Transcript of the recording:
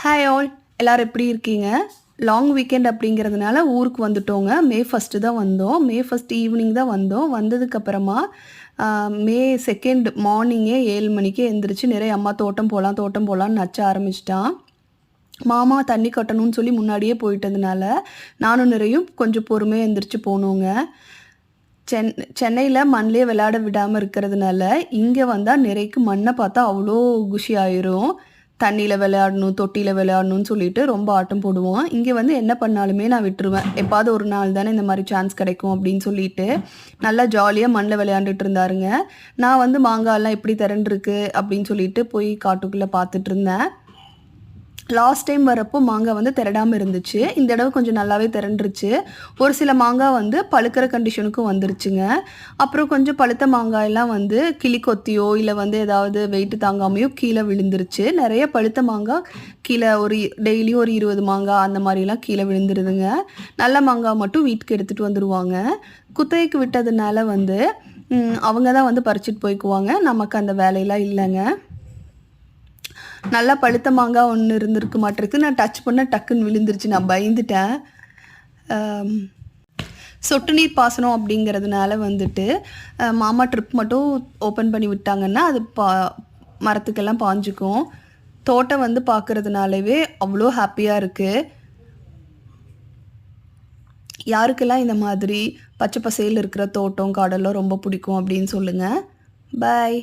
Hi all, எல்லோரும் எப்படி இருக்கீங்க? லாங் வீக்கெண்ட் அப்படிங்கிறதுனால ஊருக்கு வந்துட்டோங்க. மே 1 தான் வந்தோம். மே 1 ஈவினிங் தான் வந்தோம். வந்ததுக்கப்புறமா மே 2 மார்னிங்கே 7 மணிக்கே எழுந்திரிச்சு நிறைய அம்மா தோட்டம் போகலான்னு நச்ச ஆரம்பிச்சிட்டான். மாமா தண்ணி கட்டணும்னு சொல்லி முன்னாடியே போயிட்டதுனால நானும் நிறையும் கொஞ்சம் பொறுமையாக எழுந்திரிச்சு போனோங்க. சென்னையில் மண்ணிலே விளையாட விடாமல் இருக்கிறதுனால இங்கே வந்தால் நிறைக்கு மண்ணை பார்த்தா அவ்வளோ குஷி ஆயிரும். தண்ணியில் விளையாடணும், தொட்டியில் விளையாடணும்னு சொல்லிட்டு ரொம்ப ஆட்டம் போடுவோம். இங்கே வந்து என்ன பண்ணாலுமே நான் விட்டுருவேன். எப்பாவது ஒரு நாள் தானே இந்த மாதிரி சான்ஸ் கிடைக்கும் அப்படின்னு சொல்லிட்டு நல்லா ஜாலியாக மண்ணில் விளையாண்டுட்டு இருந்தாருங்க. நான் வந்து மாங்காயெல்லாம் எப்படி திரண்டிருக்கு அப்படின்னு சொல்லிட்டு போய் காட்டுக்குள்ளே பார்த்துட்டு இருந்தேன். லாஸ்ட் டைம் வரப்போ மாங்காய் வந்து திரடாமல் இருந்துச்சு. இந்த தடவை கொஞ்சம் நல்லாவே திரண்டுருச்சு. ஒரு சில மாங்காய் வந்து பழுக்கிற கண்டிஷனுக்கும் வந்துருச்சுங்க. அப்புறம் கொஞ்சம் பழுத்த மாங்காயெல்லாம் வந்து கிளி கொத்தியோ இல்லை வந்து ஏதாவது வெயிட்டு தாங்காமையோ கீழே விழுந்துருச்சு. நிறைய பழுத்த மாங்காய் கீழே டெய்லியும் ஒரு 20 மாங்காய் அந்த மாதிரிலாம் கீழே விழுந்துருதுங்க. நல்ல மாங்காய் மட்டும் வீட்டுக்கு எடுத்துகிட்டு வந்துடுவாங்க. குத்தகைக்கு விட்டதுனால வந்து அவங்க தான் வந்து பறிச்சுட்டு போய்க்குவாங்க. நமக்கு அந்த வேலையெல்லாம் இல்லைங்க. நல்லா பழுத்த மாங்காய் ஒன்று இருந்திருக்கு மாட்டிருக்கு. நான் டச் பண்ண டக்குன்னு விழுந்துருச்சு. நான் பயந்துட்டேன். சொட்டு நீர் பாசனம் அப்படிங்கிறதுனால வந்துட்டு மாமா ட்ரிப் மட்டும் ஓப்பன் பண்ணி விட்டாங்கன்னா அது மரத்துக்கெல்லாம் பாஞ்சுக்கும். தோட்டம் வந்து பார்க்குறதுனாலவே அவ்வளோ ஹாப்பியாக இருக்குது. யாருக்கெல்லாம் இந்த மாதிரி பச்சை பசேல் இருக்கிற தோட்டம் காடெல்லாம் ரொம்ப பிடிக்கும் அப்படின்னு சொல்லுங்கள். பாய்.